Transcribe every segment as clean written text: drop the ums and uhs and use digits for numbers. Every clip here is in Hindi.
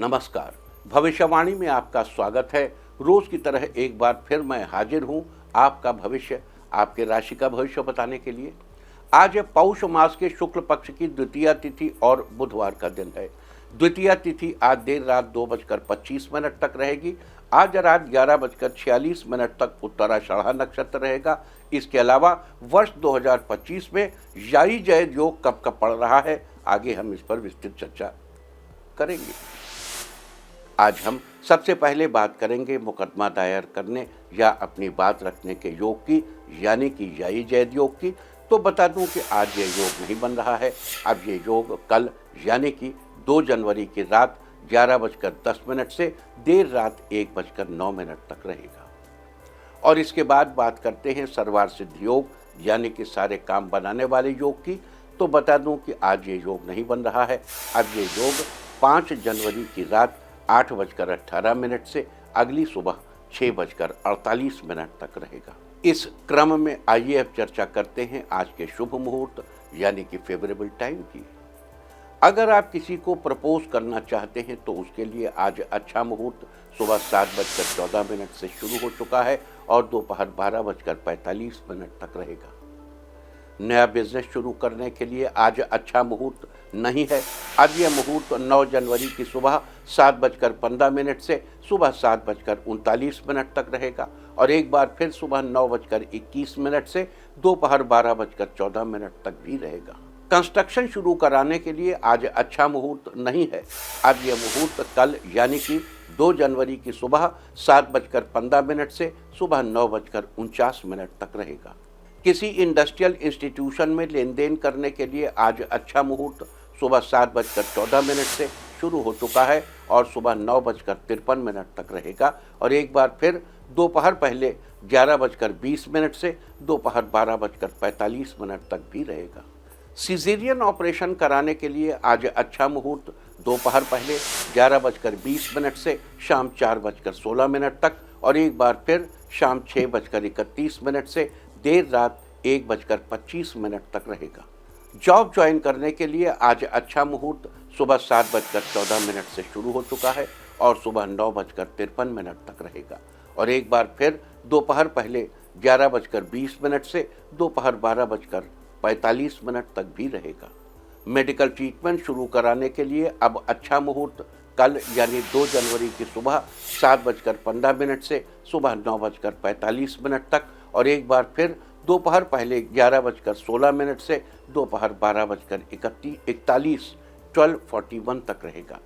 नमस्कार। भविष्यवाणी में आपका स्वागत है। रोज की तरह एक बार फिर मैं हाजिर हूं आपका भविष्य, आपके राशि का भविष्य बताने के लिए। आज पौष मास के शुक्ल पक्ष की द्वितीया तिथि और बुधवार का दिन है। द्वितीया तिथि आज देर रात 2:25 तक रहेगी। आज रात 11:46 तक उत्तराषाढ़ा नक्षत्र रहेगा। इसके अलावा वर्ष 2025 में याई जय योग कब कब पड़ रहा है, आगे हम इस पर विस्तृत चर्चा करेंगे। आज हम सबसे पहले बात करेंगे मुकदमा दायर करने या अपनी बात रखने के योग की, यानी कि याई जैद योग की। तो बता दूं कि आज ये योग नहीं बन रहा है। अब ये योग कल यानी कि 2 जनवरी की रात 11:10 से देर रात 1:09 तक रहेगा। और इसके बाद बात करते हैं सर्वार्थ सिद्धि योग यानी कि सारे काम बनाने वाले योग की। तो बता दूं कि आज ये योग नहीं बन रहा है। अब ये योग 5 जनवरी की रात 8:18 से अगली सुबह 6:48 तक रहेगा। इस क्रम में आइए अब चर्चा करते हैं आज के शुभ मुहूर्त यानी कि फेवरेबल टाइम की। अगर आप किसी को प्रपोज करना चाहते हैं तो उसके लिए आज अच्छा मुहूर्त सुबह 7:14 से शुरू हो चुका है और दोपहर 12:45 तक रहेगा। नया बिजनेस शुरू करने के लिए आज अच्छा मुहूर्त नहीं है। अब यह मुहूर्त 9 जनवरी की सुबह 7:15 से सुबह 7:39 तक रहेगा और एक बार फिर सुबह 9:21 से दोपहर 12:14 तक भी रहेगा। कंस्ट्रक्शन शुरू कराने के लिए आज अच्छा मुहूर्त नहीं है। अब यह मुहूर्त कल यानी कि 2 जनवरी की सुबह 7:15 से सुबह 9:49 तक रहेगा। किसी इंडस्ट्रियल इंस्टीट्यूशन में लेन देन करने के लिए आज अच्छा मुहूर्त सुबह 7:14 से शुरू हो चुका है और सुबह 9:53 तक रहेगा और एक बार फिर दोपहर पहले 11:20 से दोपहर 12:45 तक भी रहेगा। सिजेरियन ऑपरेशन कराने के लिए आज अच्छा मुहूर्त दोपहर पहले 11:20 से शाम 4:16 तक और एक बार फिर शाम 6:31 से देर रात 1:25 तक रहेगा। जॉब ज्वाइन करने के लिए आज अच्छा मुहूर्त सुबह 7:14 से शुरू हो चुका है और सुबह 9:53 तक रहेगा और एक बार फिर दोपहर पहले 11:20 से दोपहर 12:45 तक भी रहेगा। मेडिकल ट्रीटमेंट शुरू कराने के लिए अब अच्छा मुहूर्त कल यानी 2 जनवरी की सुबह 7:15 से सुबह 9:45 तक और एक बार फिर दोपहर पहले 11:16 से दोपहर 12:41 12:41 तक रहेगा।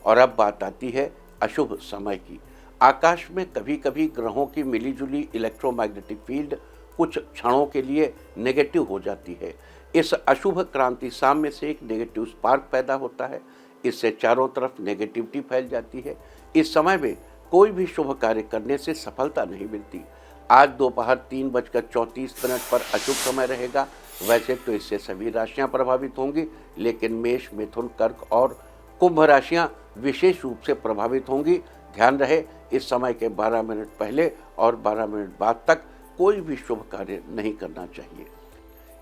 और अब बात आती है अशुभ समय की। आकाश में कभी कभी ग्रहों की मिलीजुली इलेक्ट्रोमैग्नेटिक फील्ड कुछ क्षणों के लिए नेगेटिव हो जाती है। इस अशुभ क्रांति साम्य से एक नेगेटिव स्पार्क पैदा होता है। इससे चारों तरफ नेगेटिविटी फैल जाती है। इस समय में कोई भी शुभ कार्य करने से सफलता नहीं मिलती। आज दोपहर 3:34 पर अशुभ समय रहेगा। वैसे तो इससे सभी राशियां प्रभावित होंगी, लेकिन मेष, मिथुन, कर्क और कुंभ राशियां विशेष रूप से प्रभावित होंगी। ध्यान रहे, इस समय के 12 मिनट पहले और 12 मिनट बाद तक कोई भी शुभ कार्य नहीं करना चाहिए।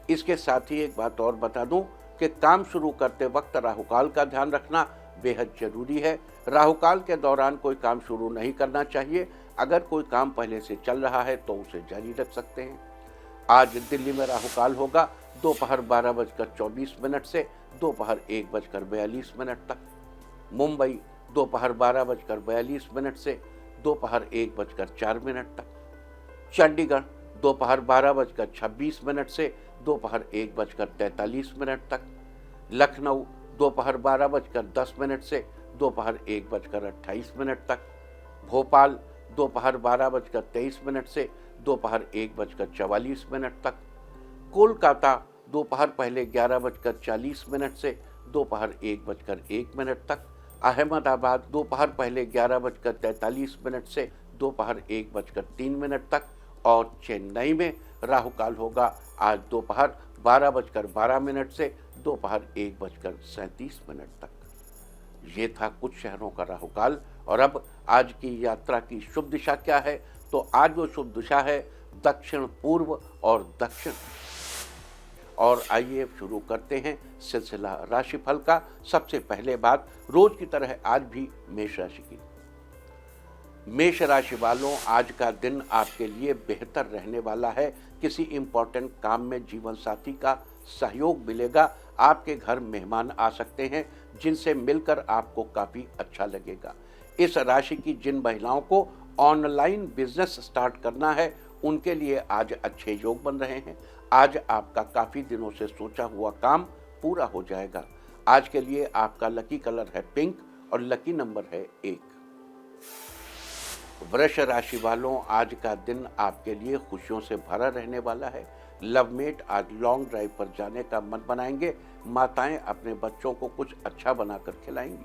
इसके साथ ही एक बात और बता दूं कि काम शुरू करते वक्त राहुकाल का ध्यान रखना बेहद जरूरी है। राहुकाल के दौरान कोई काम शुरू नहीं करना चाहिए। अगर कोई काम पहले से चल रहा है तो उसे जारी रख सकते हैं। आज दिल्ली में राहुकाल होगा दोपहर 12:24 से दोपहर 1:42 तक। मुंबई दोपहर 12:42 से दोपहर 1:04 तक। चंडीगढ़ दोपहर 12:26 से दोपहर 1:43 तक। लखनऊ दोपहर 12:10 से दोपहर 1:28 तक। भोपाल दोपहर 12:23 से दोपहर 1:44 तक। कोलकाता दोपहर पहले 11:40 से दोपहर 1:01 तक। अहमदाबाद दोपहर पहले 11:43 से दोपहर 1:03 तक और चेन्नई में राहुकाल होगा आज दोपहर 12:12 से दोपहर 1:37 तक। ये था कुछ शहरों का राहुकाल। और अब आज की यात्रा की शुभ दिशा क्या है, तो आज वो शुभ दिशा है दक्षिण पूर्व और दक्षिण। और आइए शुरू करते हैं सिलसिला राशिफल का। सबसे पहले बात रोज की तरह आज भी मेष राशि की। मेष राशि वालों, आज का दिन आपके लिए बेहतर रहने वाला है। किसी इंपॉर्टेंट काम में जीवन साथी का सहयोग मिलेगा। आपके घर मेहमान आ सकते हैं जिनसे मिलकर आपको काफी अच्छा लगेगा। इस राशि की जिन महिलाओं को ऑनलाइन बिजनेस स्टार्ट करना है उनके लिए आज अच्छे योग बन रहे हैं। आज आपका काफी दिनों से सोचा हुआ काम पूरा हो जाएगा। आज के लिए आपका लकी कलर है पिंक और लकी नंबर है 1। वृष राशि वालों, आज का दिन आपके लिए खुशियों से भरा रहने वाला है। लवमेट आज लॉन्ग ड्राइव पर जाने का मन बनाएंगे। माताएं अपने बच्चों को कुछ अच्छा बनाकर खिलाएंगी।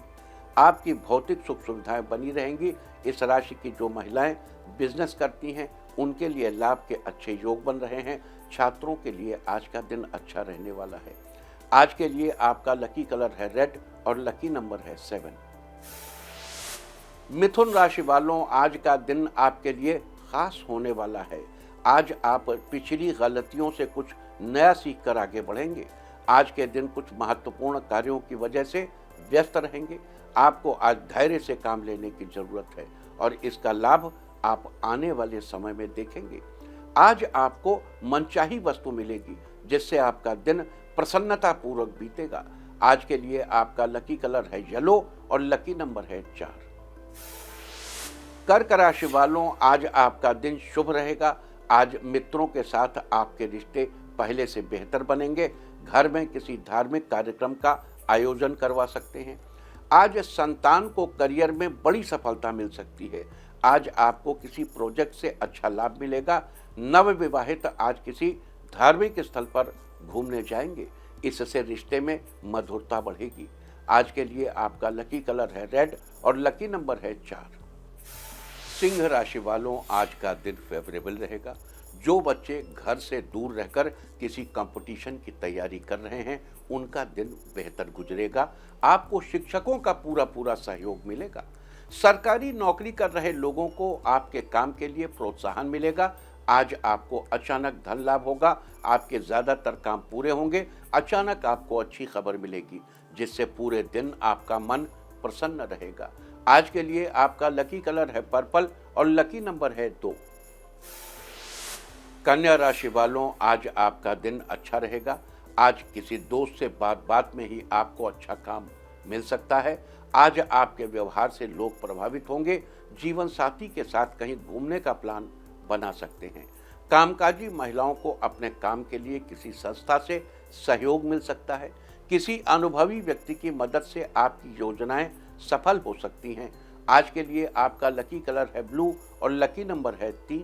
आपकी भौतिक सुख सुविधाएं बनी रहेंगी। इस राशि की जो महिलाएं बिजनेस करती हैं उनके लिए लाभ के अच्छे योग बन रहे हैं। छात्रों के लिए आज का दिन अच्छा रहने वाला है। आज के लिए आपका लकी कलर है रेड और लकी नंबर है 7। मिथुन राशि वालों, आज का दिन आपके लिए खास होने वाला है। आज आप पिछली गलतियों से कुछ नया सीख कर आगे बढ़ेंगे। आज के दिन कुछ महत्वपूर्ण कार्यों की वजह से व्यस्त रहेंगे। आपको आज धैर्य से काम लेने की जरूरत है और इसका लाभ आप आने वाले समय में देखेंगे। आज आपको मनचाही वस्तु मिलेगी जिससे आपका दिन प्रसन्नता पूर्वक बीतेगा। आज के लिए आपका लकी कलर है येलो और लकी नंबर है 4। कर्क राशि वालों, आज आपका दिन शुभ रहेगा। आज मित्रों के साथ आपके रिश्ते पहले से बेहतर बनेंगे। घर में किसी धार्मिक कार्यक्रम का आयोजन करवा सकते हैं। आज संतान को करियर में बड़ी सफलता मिल सकती है। आज आपको किसी प्रोजेक्ट से अच्छा लाभ मिलेगा। नवविवाहित आज किसी धार्मिक स्थल पर घूमने जाएंगे। इससे रिश्ते में मधुरता बढ़ेगी। आज के लिए आपका लकी कलर है रेड और लकी नंबर है 4। सिंह राशि वालों, आज का दिन फेवरेबल रहेगा। जो बच्चे घर से दूर रहकर किसी कंपटीशन की तैयारी कर रहे हैं उनका दिन बेहतर गुजरेगा। आपको शिक्षकों का पूरा सहयोग मिलेगा। सरकारी नौकरी कर रहे लोगों को आपके काम के लिए प्रोत्साहन मिलेगा। आज आपको अचानक धन लाभ होगा। आपके ज्यादातर काम पूरे होंगे। अचानक आपको अच्छी खबर मिलेगी जिससे पूरे दिन आपका मन प्रसन्न रहेगा। आज के लिए आपका लकी कलर है पर्पल और लकी नंबर है 2। कन्या राशि वालों, आज आपका दिन अच्छा रहेगा। आज किसी दोस्त से बात में ही आपको अच्छा काम मिल सकता है। आज आपके व्यवहार से लोग प्रभावित होंगे। जीवन साथी के साथ कहीं घूमने का प्लान बना सकते हैं। कामकाजी महिलाओं को अपने काम के लिए किसी संस्था से सहयोग मिल सकता है। किसी अनुभवी व्यक्ति की मदद से आपकी योजनाएं सफल हो सकती हैं। आज के लिए आपका लकी कलर है ब्लू और लकी नंबर है 3।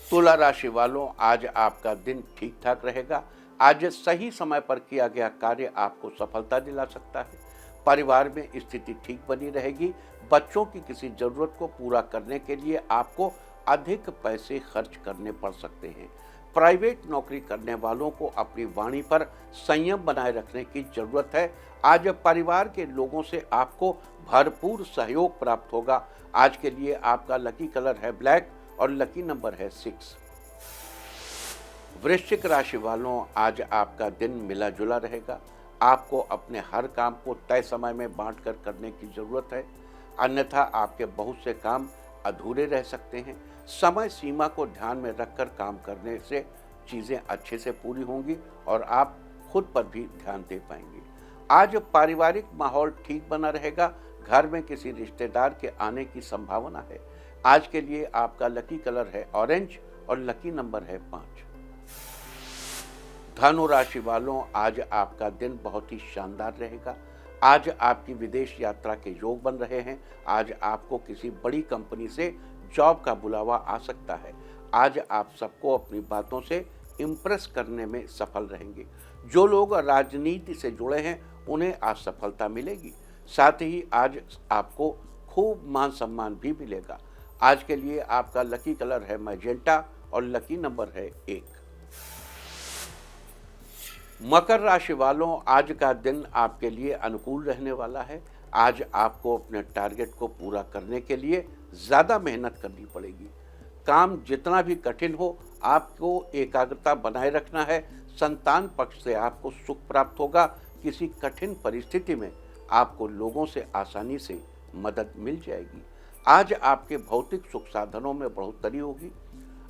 तुला राशि वालों, आज आपका दिन ठीक ठाक रहेगा। आज सही समय पर किया गया कार्य आपको सफलता दिला सकता है। परिवार में स्थिति ठीक बनी रहेगी। बच्चों की किसी जरूरत को पूरा करने के लिए आपको अधिक पैसे खर्च करने पड़ सकते हैं। प्राइवेट नौकरी करने वालों को अपनी वाणी पर संयम बनाए रखने की जरूरत है। आज परिवार के लोगों से आपको भरपूर सहयोग प्राप्त होगा। आज के लिए आपका लकी कलर है ब्लैक और लकी नंबर है 6। वृश्चिक राशि वालों, आज आपका दिन मिला जुला रहेगा। आपको अपने हर काम को तय समय में बांटकर करने की जरूरत है, अन्यथा आपके बहुत से काम अधूरे रह सकते हैं। समय सीमा को ध्यान में रखकर काम करने से चीजें अच्छे से पूरी होंगी और आप खुद पर भी ध्यान दे पाएंगे। आज पारिवारिक माहौल ठीक बना रहेगा। घर में किसी रिश्तेदार के आने की संभावना है। आज के लिए आपका लकी कलर है ऑरेंज और लकी नंबर है 5। धनु राशि वालों, आज आपका दिन बहुत ही शानदार रहेगा। आज आपकी विदेश यात्रा के योग बन रहे हैं। आज आपको किसी बड़ी कंपनी से जॉब का बुलावा आ सकता है। आज आप सबको अपनी बातों से इम्प्रेस करने में सफल रहेंगे। जो लोग राजनीति से जुड़े हैं उन्हें आज सफलता मिलेगी। साथ ही आज आपको खूब मान सम्मान भी मिलेगा। आज के लिए आपका लकी कलर है मैजेंटा और लकी नंबर है 1। मकर राशि वालों, आज का दिन आपके लिए अनुकूल रहने वाला है। आज आपको अपने टारगेट को पूरा करने के लिए ज़्यादा मेहनत करनी पड़ेगी। काम जितना भी कठिन हो, आपको एकाग्रता बनाए रखना है। संतान पक्ष से आपको सुख प्राप्त होगा। किसी कठिन परिस्थिति में आपको लोगों से आसानी से मदद मिल जाएगी। आज आपके भौतिक सुख साधनों में बढ़ोतरी होगी।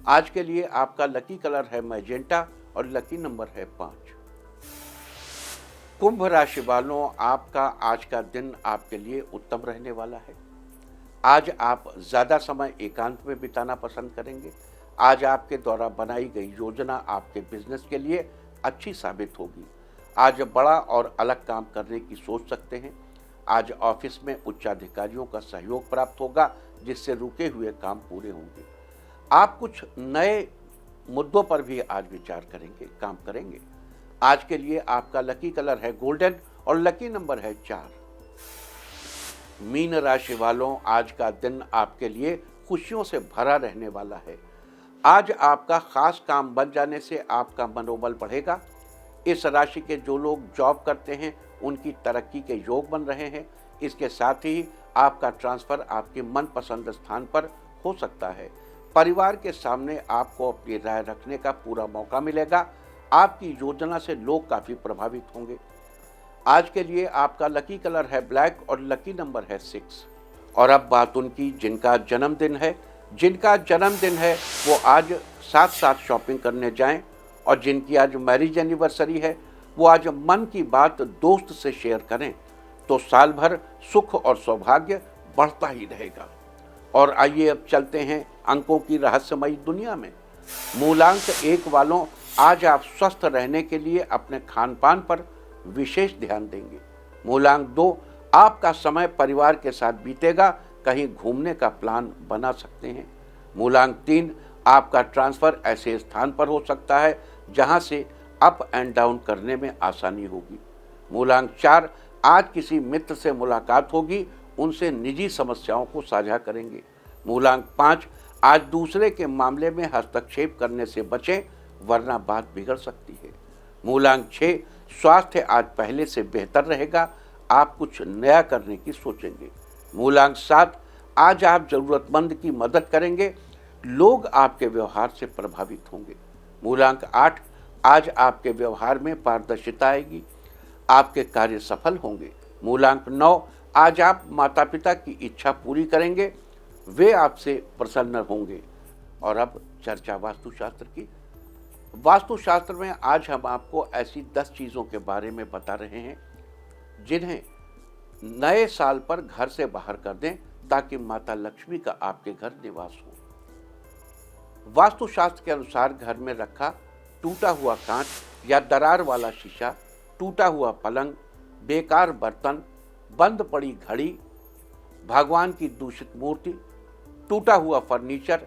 आज के लिए आपका लकी कलर है मैजेंटा और लकी नंबर है 5। कुंभ राशि वालों, आपका आज का दिन आपके लिए उत्तम रहने वाला है। आज आप ज़्यादा समय एकांत में बिताना पसंद करेंगे। आज आपके द्वारा बनाई गई योजना आपके बिजनेस के लिए अच्छी साबित होगी। आज बड़ा और अलग काम करने की सोच सकते हैं। आज ऑफिस में उच्चाधिकारियों का सहयोग प्राप्त होगा, जिससे रुके हुए काम पूरे होंगे। आप कुछ नए मुद्दों पर भी आज विचार करेंगे, काम करेंगे। आज के लिए आपका लकी कलर है गोल्डन और लकी नंबर है 4। मीन राशि वालों, आज का दिन आपके लिए खुशियों से भरा रहने वाला है। आज आपका खास काम बन जाने से आपका मनोबल बढ़ेगा। इस राशि के जो लोग जॉब करते हैं उनकी तरक्की के योग बन रहे हैं। इसके साथ ही आपका ट्रांसफर आपके मनपसंद स्थान पर हो सकता है। परिवार के सामने आपको अपनी राय रखने का पूरा मौका मिलेगा। आपकी योजना से लोग काफी प्रभावित होंगे। आज के लिए आपका लकी कलर है ब्लैक और लकी नंबर है 6। और अब बात उनकी जिनका जन्मदिन है। जिनका जन्मदिन है वो आज साथ साथ शॉपिंग करने जाएं, और जिनकी आज मैरिज एनिवर्सरी है वो आज मन की बात दोस्त से शेयर करें, तो साल भर सुख और सौभाग्य बढ़ता ही रहेगा। और आइए अब चलते हैं अंकों की रहस्यमयी दुनिया में। मूलांक 1 वालों, आज आप स्वस्थ रहने के लिए अपने खान पान पर विशेष ध्यान देंगे। मूलांक 2, आपका समय परिवार के साथ बीतेगा, कहीं घूमने का प्लान बना सकते हैं। मूलांक 3, आपका ट्रांसफर ऐसे स्थान पर हो सकता है जहां से अप एंड डाउन करने में आसानी होगी। मूलांक 4, आज किसी मित्र से मुलाकात होगी, उनसे निजी समस्याओं को साझा करेंगे। मूलांक 5, आज दूसरे के मामले में हस्तक्षेप करने से बचें, वरना बात बिगड़ सकती है। मूलांक 6, स्वास्थ्य आज पहले से बेहतर रहेगा, आप कुछ नया करने की सोचेंगे। मूलांक 7, आज आप जरूरतमंद की मदद करेंगे, लोग आपके व्यवहार से प्रभावित होंगे। मूलांक 8, आज आपके व्यवहार में पारदर्शिता आएगी, आपके कार्य सफल होंगे। मूलांक 9, आज आप माता पिता की इच्छा पूरी करेंगे, वे आपसे प्रसन्न होंगे। और अब चर्चा वास्तुशास्त्र की। वास्तुशास्त्र में आज हम आपको ऐसी 10 चीज़ों के बारे में बता रहे हैं जिन्हें नए साल पर घर से बाहर कर दें, ताकि माता लक्ष्मी का आपके घर निवास हो। वास्तुशास्त्र के अनुसार घर में रखा टूटा हुआ कांच या दरार वाला शीशा, टूटा हुआ पलंग, बेकार बर्तन, बंद पड़ी घड़ी, भगवान की दूषित मूर्ति, टूटा हुआ फर्नीचर,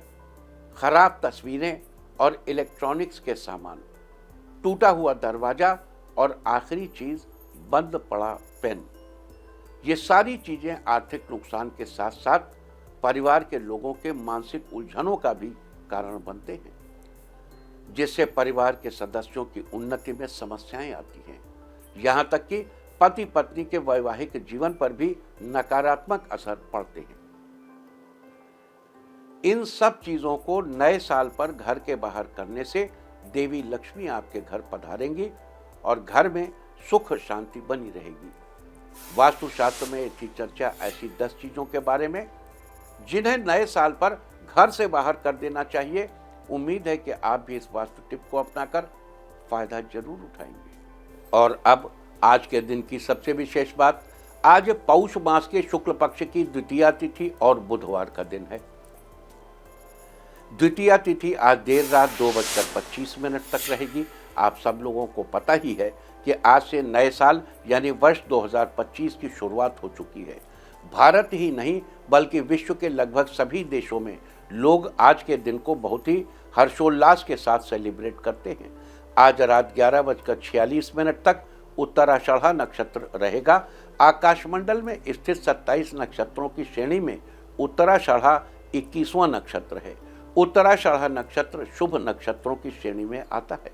खराब तस्वीरें और इलेक्ट्रॉनिक्स के सामान, टूटा हुआ दरवाजा और आखिरी चीज बंद पड़ा पेन, ये सारी चीजें आर्थिक नुकसान के साथ साथ परिवार के लोगों के मानसिक उलझनों का भी कारण बनते हैं, जिससे परिवार के सदस्यों की उन्नति में समस्याएं आती हैं। यहां तक कि पति पत्नी के वैवाहिक जीवन पर भी नकारात्मक असर पड़ते हैं। इन सब चीजों को नए साल पर घर के बाहर करने से देवी लक्ष्मी आपके घर पधारेंगी और घर में सुख शांति बनी रहेगी। वास्तुशास्त्र में थी चर्चा ऐसी 10 चीजों के बारे में जिन्हें नए साल पर घर से बाहर कर देना चाहिए। उम्मीद है कि आप भी इस वास्तु टिप को अपनाकर फायदा जरूर उठाएंगे। और अब आज के दिन की सबसे विशेष बात, आज पौष मास के शुक्ल पक्ष की द्वितीया तिथि और बुधवार का दिन है। द्वितीया तिथि आज देर रात 2:25 तक रहेगी। आप सब लोगों को पता ही है कि आज से नए साल यानी वर्ष 2025 की शुरुआत हो चुकी है। भारत ही नहीं बल्कि विश्व के लगभग सभी देशों में लोग आज के दिन को बहुत ही हर्षोल्लास के साथ सेलिब्रेट करते हैं। आज रात 11:46 तक उत्तराषाढ़ा नक्षत्र रहेगा। आकाशमंडल में स्थित 27 नक्षत्रों की श्रेणी में उत्तराषाढ़ा 21वां नक्षत्र है। उत्तराषाढ़ा नक्षत्र शुभ नक्षत्रों की श्रेणी में आता है।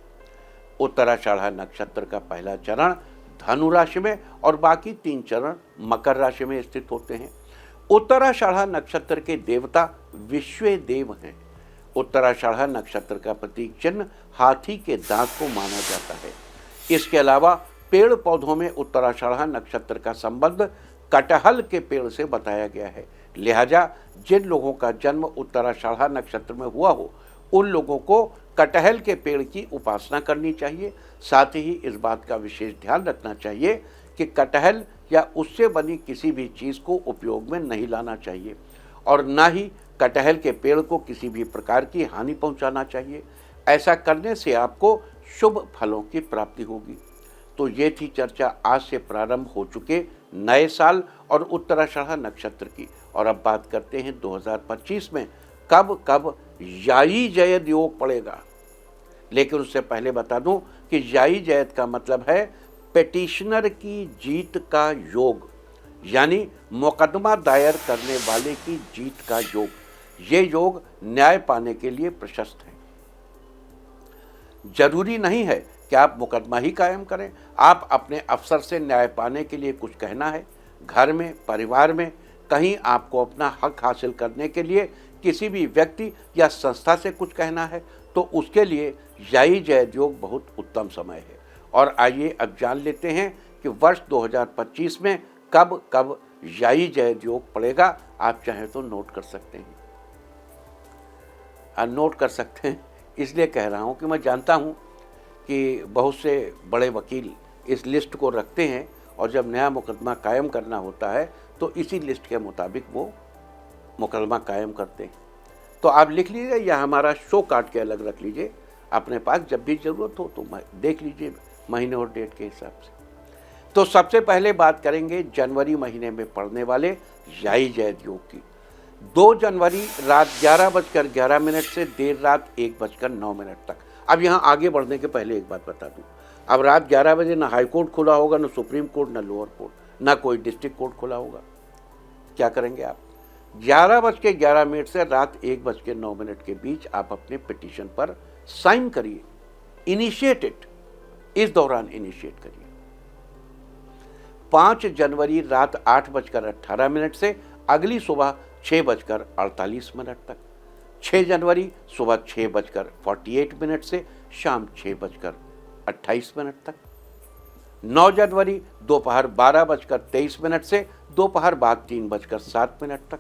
उत्तराषाढ़ा नक्षत्र का पहला चरण धनु राशि में और बाकी 3 चरण मकर राशि में स्थित होते हैं। उत्तराषाढ़ा नक्षत्र के देवता विश्व देव हैं। उत्तराषाढ़ा नक्षत्र का प्रतीक चिन्ह हाथी के दांत को माना जाता है। इसके अलावा पेड़ पौधों में उत्तराषाढ़ा नक्षत्र का संबंध कटहल के पेड़ से बताया गया है। लिहाजा जिन लोगों का जन्म उत्तराषाढ़ा नक्षत्र में हुआ हो उन लोगों को कटहल के पेड़ की उपासना करनी चाहिए। साथ ही इस बात का विशेष ध्यान रखना चाहिए कि कटहल या उससे बनी किसी भी चीज़ को उपयोग में नहीं लाना चाहिए और ना ही कटहल के पेड़ को किसी भी प्रकार की हानि पहुंचाना चाहिए। ऐसा करने से आपको शुभ फलों की प्राप्ति होगी। तो ये थी चर्चा आज से प्रारंभ हो चुके नए साल और उत्तराषाढ़ा नक्षत्र की। और अब बात करते हैं 2025 में कब कब याई जयद योग पड़ेगा। लेकिन उससे पहले बता दूं कि याई जयद का मतलब है पिटिशनर की जीत का योग, यानी मुकदमा दायर करने वाले की जीत का योग। ये योग न्याय पाने के लिए प्रशस्त है। जरूरी नहीं है कि आप मुकदमा ही कायम करें। आप अपने अफसर से न्याय पाने के लिए कुछ कहना है, घर में, परिवार में कहीं आपको अपना हक हासिल करने के लिए किसी भी व्यक्ति या संस्था से कुछ कहना है, तो उसके लिए याई जयद योग बहुत उत्तम समय है। और आइए अब जान लेते हैं कि वर्ष 2025 में कब कब याई जयद योग पड़ेगा। आप चाहें तो नोट कर सकते हैं। नोट कर सकते हैं इसलिए कह रहा हूं कि मैं जानता हूं कि बहुत से बड़े वकील इस लिस्ट को रखते हैं और जब नया मुकदमा कायम करना होता है तो इसी लिस्ट के मुताबिक वो मुकदमा कायम करते हैं। तो आप लिख लीजिए या हमारा शो काट के अलग रख लीजिए अपने पास, जब भी ज़रूरत हो तो देख लीजिए महीने और डेट के हिसाब से। तो सबसे पहले बात करेंगे जनवरी महीने में पड़ने वाले याई जयद योग की। 2 जनवरी रात 11:11 से देर रात 1:09 तक। अब यहाँ आगे बढ़ने के पहले एक बात बता दूँ, अब रात 11 बजे ना हाई कोर्ट खुला होगा, ना सुप्रीम कोर्ट, ना लोअर कोर्ट, ना कोई डिस्ट्रिक्ट कोर्ट खुला होगा। क्या करेंगे आप? 11:11 से रात 1:09 के बीच आप अपने पिटीशन पर साइन करिए, इनिशिएट इट, इस दौरान इनिशिएट करिए। 5 जनवरी रात 8:18 से अगली सुबह 6:48 तक। 6 जनवरी सुबह 6:48 से शाम 6:28 तक। 9 जनवरी दोपहर 12:23 से दोपहर बाद 3:07 तक।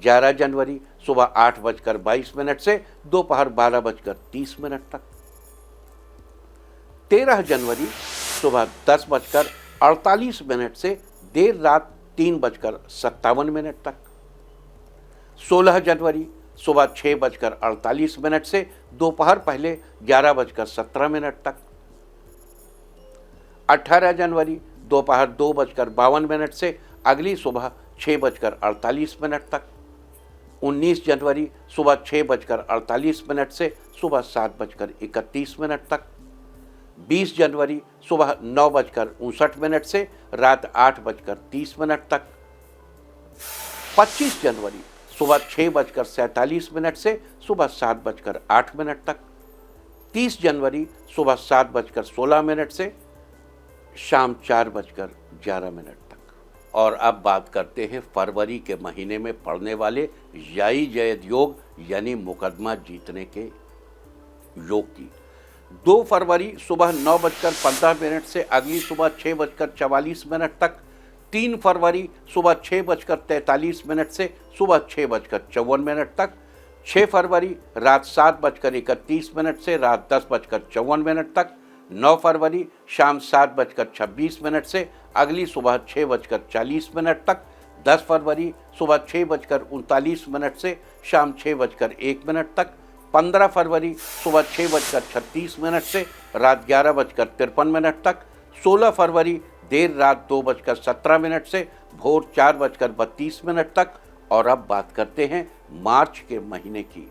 11 जनवरी सुबह 8:22 से दोपहर 12:30 तक। 13 जनवरी सुबह 10:48 से देर रात 3:57 तक। 16 जनवरी सुबह 6:48 से दोपहर पहले 11:17 तक। 18 जनवरी दोपहर 2:52 से अगली सुबह 6:48 तक। 19 जनवरी सुबह 6:48 से सुबह 7:31 तक। 20 जनवरी सुबह 9:59 से रात 8:30 तक। 25 जनवरी सुबह 6:47 से सुबह 7:08 तक। 30 जनवरी सुबह 7:16 से शाम 4:11 तक। और अब बात करते हैं फरवरी के महीने में पड़ने वाले याई जयद योग यानी मुकदमा जीतने के योग की। 2 फरवरी सुबह 9:15 से अगली सुबह 6:44 तक। 3 फरवरी सुबह 6:43 से सुबह 6:54 तक। 6 फरवरी रात 7:31 से रात 10:54 तक। 9 फरवरी शाम 7:26 से अगली सुबह 6:40 तक। 10 फरवरी सुबह 6:39 से शाम 6:01 तक। 15 फरवरी सुबह 6:36 से रात 11:53 तक। 16 फरवरी देर रात 2:17 से भोर 4:32 तक। और अब बात करते हैं मार्च के महीने की।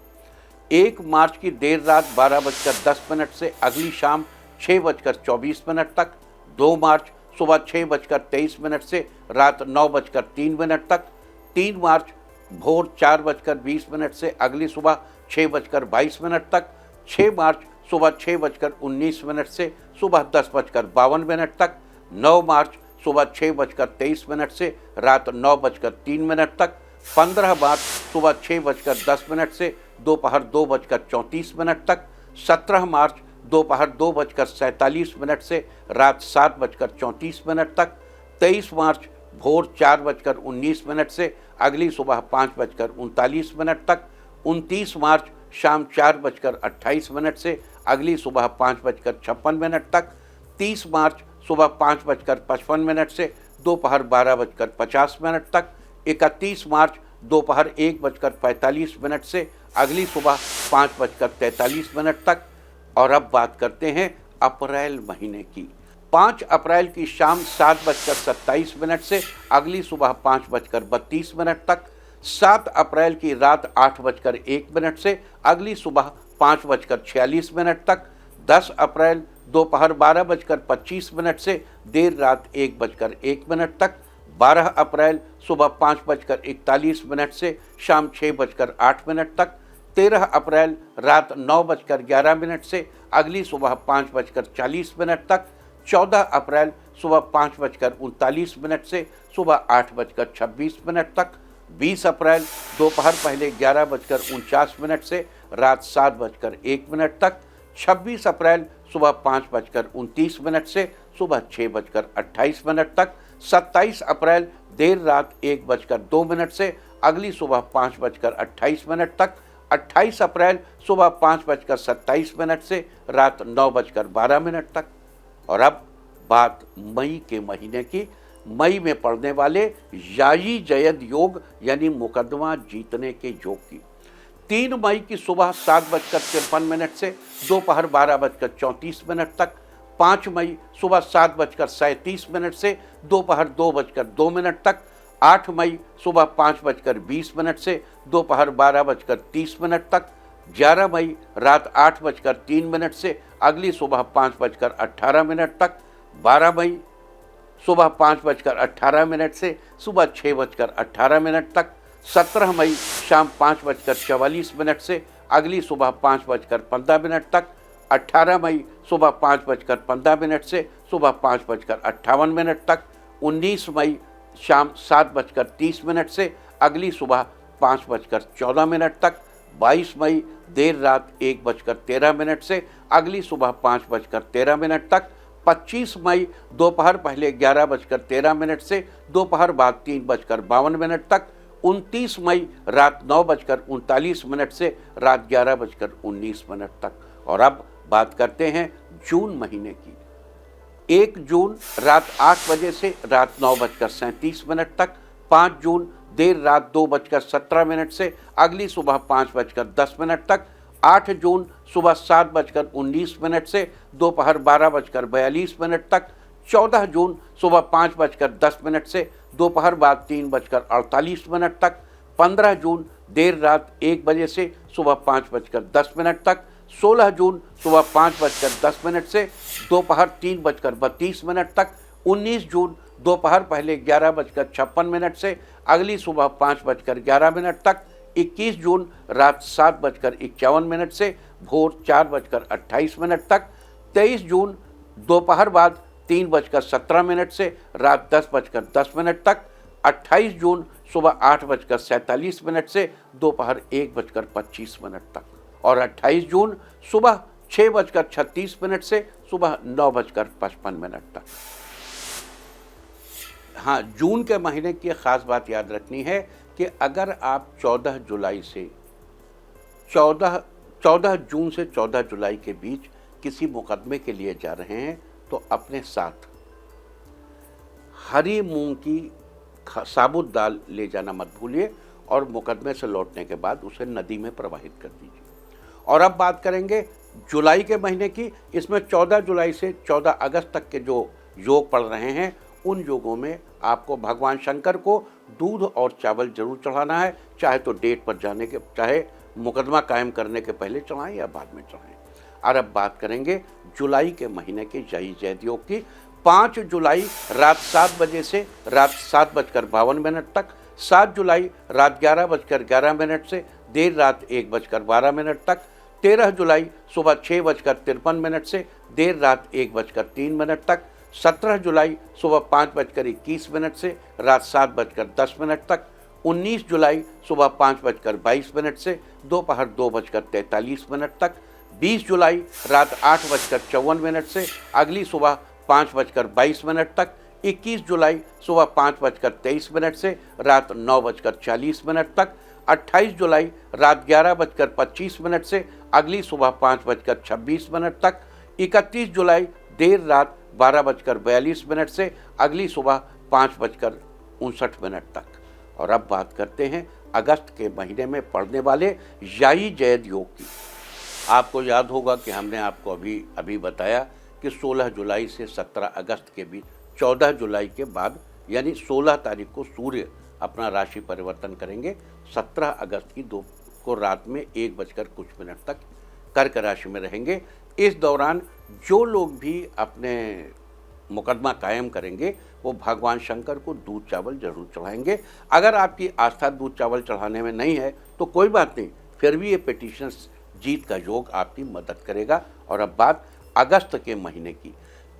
1 मार्च की देर रात 12:10 से अगली शाम 6:24 तक। 2 मार्च सुबह 6:23 से रात 9:03 तक। 3 मार्च भोर 4:20 से अगली सुबह 6:22 तक। 6 मार्च सुबह 6:19 से सुबह 10:52 तक। 9 मार्च सुबह 6:23 से रात 9:03 तक। 15 मार्च सुबह 6:10 से दोपहर 2:34 तक, 17 मार्च दोपहर 2:47 से रात 7:34 तक, 23 मार्च भोर 4:19 से अगली सुबह 5:39 तक, 29 मार्च शाम 4:28 से अगली सुबह 5:56 तक, 30 मार्च सुबह 5:55 से दोपहर 12:50 तक, 31 मार्च दोपहर 1:45 से अगली सुबह 5:43 तक। और अब बात करते हैं अप्रैल महीने की। 5 अप्रैल की शाम 7:27 से अगली सुबह 5:32 तक, 7 अप्रैल की रात 8:01 से अगली सुबह 5:46 तक, 10 अप्रैल दोपहर 12:25 से देर रात 1:01 तक, 12 अप्रैल सुबह 5:41 से शाम 6:08 तक, 13 अप्रैल रात 9:11 से अगली सुबह 5:40 तक, 14 अप्रैल सुबह 5:39 से सुबह 8:26 तक, 20 अप्रैल दोपहर पहले 11:49 से रात 7:01 तक, 26 अप्रैल सुबह 5:29 से सुबह 6:28 तक, 27 अप्रैल देर रात 1:02 से अगली सुबह 5:28 तक, 28 अप्रैल सुबह 5:27 से रात 9:12 तक। और अब बात मई के महीने की। मई में पड़ने वाले यायी जयद योग यानी मुकदमा जीतने के योग की। 3 मई की सुबह 7:53 से दोपहर 12:34 तक, 5 मई सुबह 7:37 से दोपहर 2:02 तक, 8 मई सुबह 5:20 से दोपहर 12:30 तक, 11 मई रात 8:03 से अगली सुबह 5:18 तक, 12 मई सुबह 5:18 से सुबह 6:18 तक, 17 मई शाम 5:44 से अगली सुबह 5:15 तक, 18 मई सुबह 5:15 से सुबह 5:58 तक, 19 मई शाम 7:30 से अगली सुबह 5:14 तक, 22 मई देर रात 1:13 से अगली सुबह 5:13 तक, 25 मई दोपहर पहले 11:13 से दोपहर बाद 3:52 तक, 29 मई रात 9:39 से रात 11:19 तक। और अब बात करते हैं जून महीने की। 1 जून रात 8 बजे से रात 9:37 तक, 5 जून देर रात 2:17 से अगली सुबह 5:10 तक, 8 जून सुबह 7:19 से दोपहर 12:42 तक, 14 जून सुबह 5:10 से दोपहर बाद 3:48 तक, 15 जून देर रात 1 बजे से सुबह 5:10 तक, 16 जून सुबह 5:10 से दोपहर 3:32 तक, 19 जून दोपहर पहले 11:56 से अगली सुबह 5:11 तक, 21 जून रात 7:51 से भोर 4:28 तक, 23 जून दोपहर बाद 3:17 से रात 10:10 तक, 28 जून सुबह 8:47 से दोपहर 1:25 तक और 28 जून सुबह 6:36 से सुबह 9:55 तक। हाँ, जून के महीने की ख़ास बात याद रखनी है कि अगर आप 14 जुलाई से 14 जून से 14 जुलाई के बीच किसी मुकदमे के लिए जा रहे हैं तो अपने साथ हरी मूंग की साबुत दाल ले जाना मत भूलिए और मुकदमे से लौटने के बाद उसे नदी में प्रवाहित कर दीजिए। और अब बात करेंगे जुलाई के महीने की। इसमें 14 जुलाई से 14 अगस्त तक के जो योग पड़ रहे हैं उन योगों में आपको भगवान शंकर को दूध और चावल जरूर चढ़ाना है, चाहे तो डेट पर जाने के, चाहे मुकदमा कायम करने के पहले चढ़ाएं या बाद में चढ़ाएं। और अब बात करेंगे जुलाई के महीने के यायी जयद योग की। 5 जुलाई रात 7 बजे से रात 7:52 तक, 7 जुलाई रात 11:11 से देर रात 1:12 तक, 13 जुलाई सुबह 6:53 से देर रात 1:03 तक, 17 जुलाई सुबह 5:21 से रात 7:10 तक, 19 जुलाई सुबह 5:22 से दोपहर 2:43 तक, 20 जुलाई रात 8:54 से अगली सुबह 5:22 तक, 21 जुलाई सुबह 5:23 से रात 9:40 तक, 28 जुलाई रात 11:25 से अगली सुबह 5:26 तक, 31 जुलाई देर रात 12:42 से अगली सुबह 5:59 तक। और अब बात करते हैं अगस्त के महीने में पड़ने वाले याई जैद योग की। आपको याद होगा कि हमने आपको अभी बताया कि 16 जुलाई से 17 अगस्त के बीच 14 जुलाई के बाद यानी 16 तारीख को सूर्य अपना राशि परिवर्तन करेंगे। 17 अगस्त को रात में 1:00 तक कर्क राशि में रहेंगे। इस दौरान जो लोग भी अपने मुकदमा कायम करेंगे वो भगवान शंकर को दूध चावल जरूर चढ़ाएंगे। अगर आपकी आस्था दूध चावल चढ़ाने में नहीं है तो कोई बात नहीं, फिर भी ये पिटीशन जीत का योग आपकी मदद करेगा। और अब बात अगस्त के महीने की।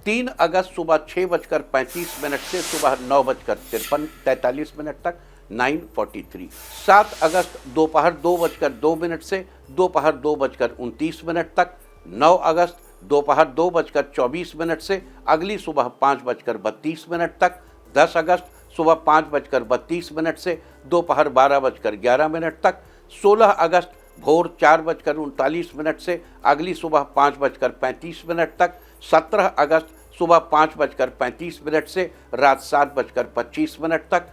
3 अगस्त सुबह 6:35 से सुबह 9:43 तक 9:43। 7 अगस्त दोपहर 2:02 से दोपहर 2:29 तक। 9 अगस्त दोपहर 2:24 से अगली सुबह 5:32 तक। 10 अगस्त सुबह 5:32 से दोपहर 12:11 तक। 16 अगस्त भोर 4:39 से अगली सुबह 5:35 तक। 17 अगस्त सुबह 5:35 से रात 7:25 तक।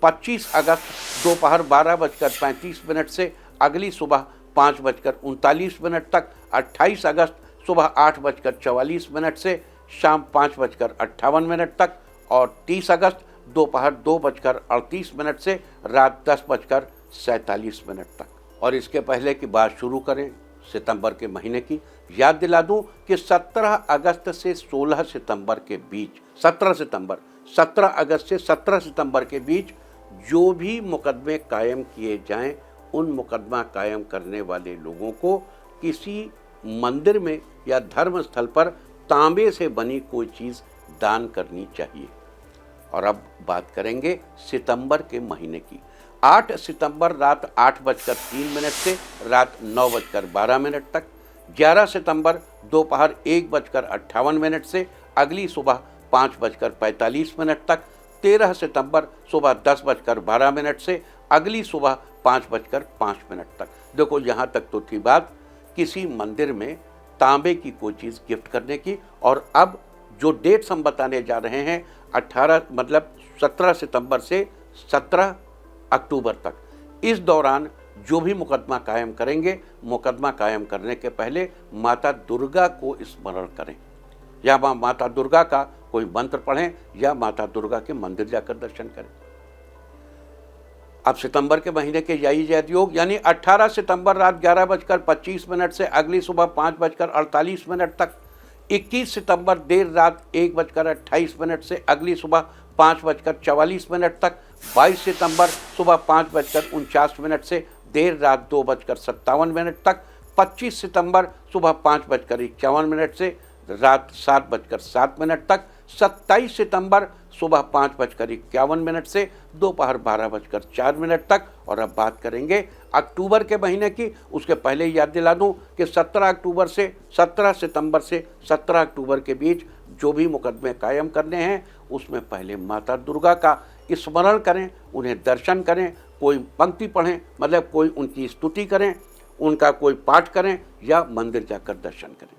25 अगस्त दोपहर 12:35 से अगली सुबह 5:39 तक। 28 अगस्त सुबह 8:44 से शाम 5:58 तक। और 30 अगस्त दोपहर 2:38 से रात 10:47 तक। और इसके पहले की बात शुरू करें सितंबर के महीने की, याद दिला दूं कि 17 अगस्त से 16 सितंबर के बीच 17 अगस्त से 17 सितंबर के बीच जो भी मुकदमे कायम किए जाएं, उन मुकदमा कायम करने वाले लोगों को किसी मंदिर में या धर्म स्थल पर तांबे से बनी कोई चीज़ दान करनी चाहिए। और अब बात करेंगे सितंबर के महीने की। 8 सितंबर रात 8:03 से रात 9:12 तक। 11 सितंबर दोपहर 1:58 से अगली सुबह 5:45 तक। 13 सितंबर सुबह 10:12 से अगली सुबह 5:05 तक। देखो यहाँ तक तो थी बात किसी मंदिर में तांबे की कोई चीज़ गिफ्ट करने की। और अब जो डेट्स हम बताने जा रहे हैं 17 सितंबर से 17 अक्टूबर तक, इस दौरान जो भी मुकदमा कायम करेंगे, मुकदमा कायम करने के पहले माता दुर्गा को स्मरण करें या माता दुर्गा का कोई मंत्र पढ़ें या माता दुर्गा के मंदिर जाकर दर्शन करें। अब सितंबर के महीने के याई जैद योग यानी 18 सितंबर रात 11:25 से अगली सुबह 5:48 तक। 21 सितंबर देर रात 1:28 से अगली सुबह 5:44 तक। 22 सितंबर सुबह 5:49 से देर रात 2:57 तक। 25 सितंबर सुबह 5:51 से रात 7:07 तक। 27 सितंबर सुबह 5:51 से दोपहर 12:04 तक। और अब बात करेंगे अक्टूबर के महीने की। उसके पहले याद दिला दूं कि 17 अक्टूबर से 17 सितंबर से 17 अक्टूबर के बीच जो भी मुकदमे कायम करने हैं उसमें पहले माता दुर्गा का स्मरण करें, उन्हें दर्शन करें, कोई पंक्ति पढ़ें, मतलब कोई उनकी स्तुति करें, उनका कोई पाठ करें या मंदिर जाकर दर्शन करें।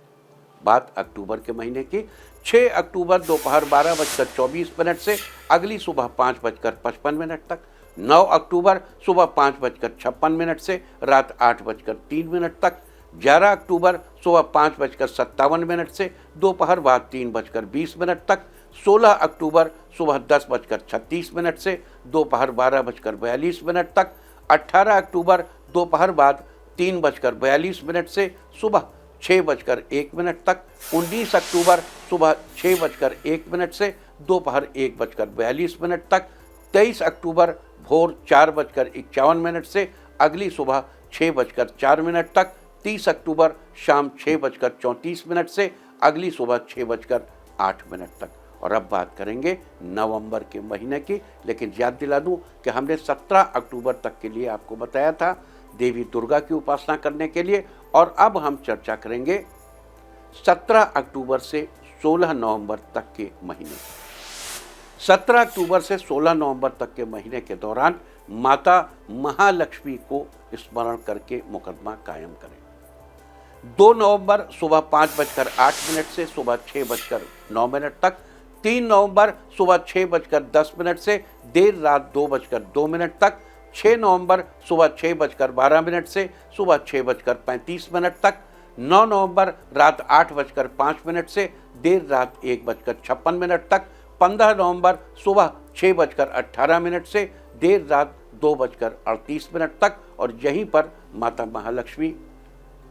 बात अक्टूबर के महीने की। 6 अक्टूबर दोपहर 12:24 से अगली सुबह 5:55 तक। 9 अक्टूबर सुबह 5:56 से रात 8:03 तक। 11 अक्टूबर सुबह 5:57 से दोपहर बाद 3:20 तक। 16 अक्टूबर सुबह 10:36 से दोपहर 12:42 तक। 18 अक्टूबर दोपहर बाद 3:42 से सुबह 6:01 तक। 19 अक्टूबर सुबह 6:01 से दोपहर 1:42 तक। 23 अक्टूबर भोर 4:51 से अगली सुबह 6:04 तक। 30 अक्टूबर शाम 6:34 से अगली सुबह 6:08 तक। और अब बात करेंगे नवंबर के महीने की, लेकिन याद दिला दूं कि हमने 17 अक्टूबर तक के लिए आपको बताया था देवी दुर्गा की उपासना करने के लिए, और अब हम चर्चा करेंगे 17 अक्टूबर से 16 नवंबर तक के महीने। 17 अक्टूबर से 16 नवंबर तक के महीने के दौरान माता महालक्ष्मी को स्मरण करके मुकदमा कायम करें। 2 नवंबर सुबह 5:08 से सुबह 6:09 तक, 3 नवंबर सुबह 6:10 से देर रात 2:02 तक, 6 नवंबर सुबह 6:12 से सुबह 6:35 तक, 9 नवंबर रात 8:05 से देर रात 1:56 तक, 15 नवंबर सुबह 6:18 से देर रात 2:38 तक, और यहीं पर माता महालक्ष्मी।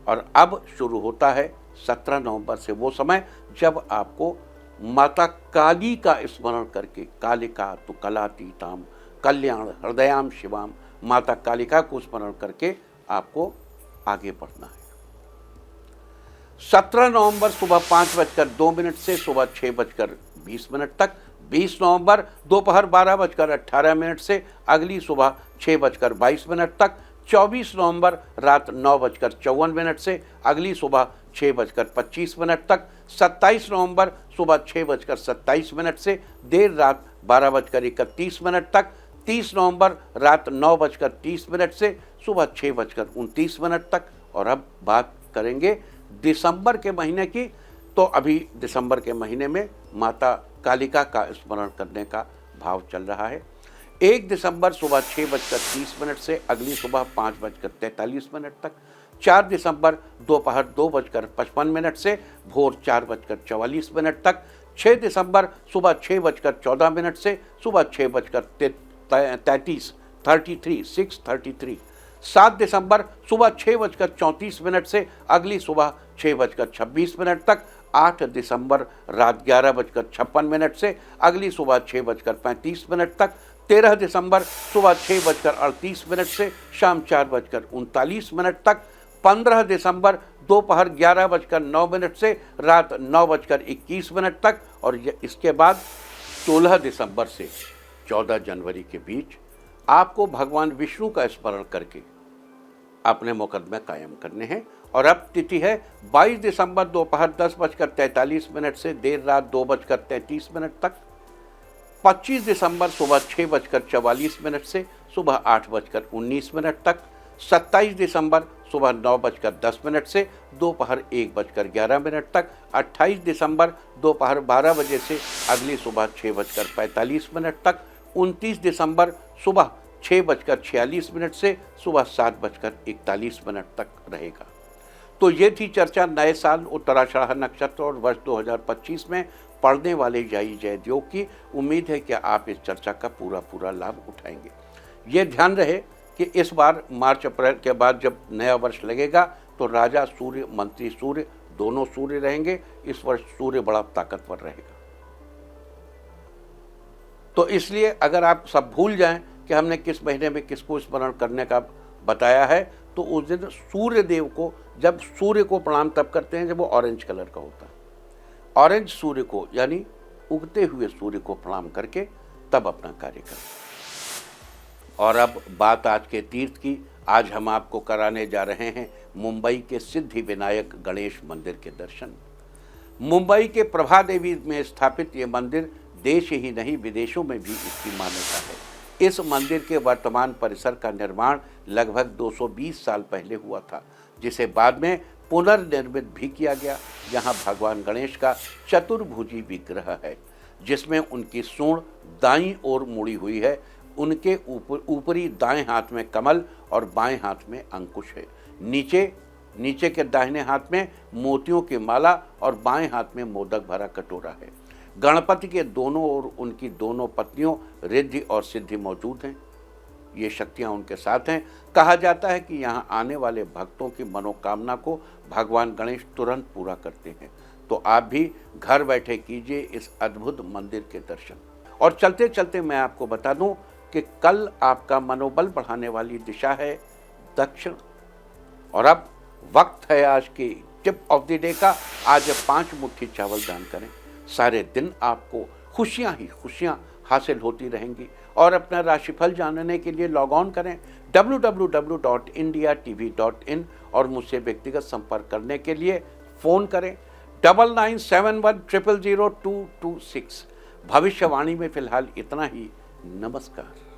और अब शुरू होता है 17 नवंबर से वो समय जब आपको माता काली का स्मरण करके, कालिका तो कलातीताम कल्याण हृदयाम शिवाम, माता कालिका को स्मरण करके आपको आगे बढ़ना है। 17 नवंबर सुबह 5:02 से सुबह 6:20 तक, 20 नवंबर दोपहर 12:18 से अगली सुबह 6:22 तक, 24 नवंबर रात 9:54 से अगली सुबह 6:25 तक, 27 नवंबर सुबह 6:27 से देर रात 12:31 तक, 30 नवंबर रात 9:30 से सुबह 6:29 तक। और अब बात करेंगे दिसंबर के महीने की। तो अभी दिसंबर के महीने में माता कालिका का स्मरण करने का भाव चल रहा है। 1 दिसंबर सुबह 6:30 से अगली सुबह 5:43 तक, 4 दिसंबर दोपहर 2:55 से भोर 4:44 तक, 6 दिसंबर सुबह 6:14 से सुबह 6:33 7 दिसंबर सुबह 6:34 से अगली सुबह 6:26 तक, 8 दिसंबर रात 11:56 से अगली सुबह 6:35 तक, 13 दिसंबर सुबह 6:38 से शाम 4:39 तक, 15 दिसंबर दोपहर 11:09 से रात 9:21 तक, और इसके बाद 16 दिसंबर से 14 जनवरी के बीच आपको भगवान विष्णु का स्मरण करके अपने मुकदमे कायम करने हैं। और अब तिथि है 22 दिसंबर दोपहर 10:43 से देर रात 2:33 तक, 25 दिसंबर सुबह 6:44 से सुबह 8:19 तक, 27 दिसंबर सुबह 9:10 से दोपहर 1:11 तक, 28 दिसंबर दोपहर 12 बजे से अगली सुबह 6:45 तक, 29 दिसंबर सुबह 6:46 से सुबह 7:41 तक रहेगा। तो ये थी चर्चा नए साल, उत्तराषाढ़ नक्षत्र और वर्ष 2025 में पड़ने वाले जय जयदेव की। उम्मीद है कि आप इस चर्चा का पूरा लाभ उठाएंगे। ये ध्यान रहे कि इस बार मार्च अप्रैल के बाद जब नया वर्ष लगेगा तो राजा सूर्य, मंत्री सूर्य, दोनों सूर्य रहेंगे। इस वर्ष सूर्य बड़ा ताकतवर रहेगा। तो इसलिए अगर आप सब भूल जाएं कि हमने किस महीने में किसको स्मरण करने का बताया है, तो उस दिन सूर्य देव को, जब सूर्य को प्रणाम तब करते हैं जब वो ऑरेंज कलर का होता है। ऑरेंज सूर्य को यानी उगते हुए सूर्य को प्रणाम करके तब अपना कार्य करें। और अब बात आज के तीर्थ की। आज हम आपको कराने जा रहे हैं मुंबई के सिद्धि विनायक गणेश मंदिर के दर्शन। मुंबई के प्रभा देवी में स्थापित ये मंदिर देश ही नहीं विदेशों में भी इसकी मान्यता है। इस मंदिर के वर्तमान परिसर का निर्माण लगभग 220 साल पहले हुआ था, जिसे बाद में पुनर्निर्मित भी किया गया। यहाँ भगवान गणेश का चतुर्भुजी विग्रह है, जिसमें उनकी सूंड दाईं ओर मुड़ी हुई है। उनके ऊपरी दाएं हाथ में कमल और बाएं हाथ में अंकुश है। नीचे के दाहिने हाथ में मोतियों की माला और बाएं हाथ में मोदक भरा कटोरा है। गणपति के दोनों ओर उनकी दोनों पत्नियों रिद्धि और सिद्धि मौजूद हैं। ये शक्तियाँ उनके साथ हैं। कहा जाता है कि यहाँ आने वाले भक्तों की मनोकामना को भगवान गणेश तुरंत पूरा करते हैं। तो आप भी घर बैठे कीजिए इस अद्भुत मंदिर के दर्शन। और चलते चलते मैं आपको बता दूं कि कल आपका मनोबल बढ़ाने वाली दिशा है दक्षिण। और अब वक्त है आज की टिप ऑफ द डे का। आज 5 मुट्ठी चावल दान करें। सारे दिन आपको खुशियां ही खुशियां हासिल होती रहेंगी। और अपना राशिफल जानने के लिए लॉग ऑन करें www.indiatv.in और मुझसे व्यक्तिगत संपर्क करने के लिए फ़ोन करें 9971000226। भविष्यवाणी में फिलहाल इतना ही। नमस्कार।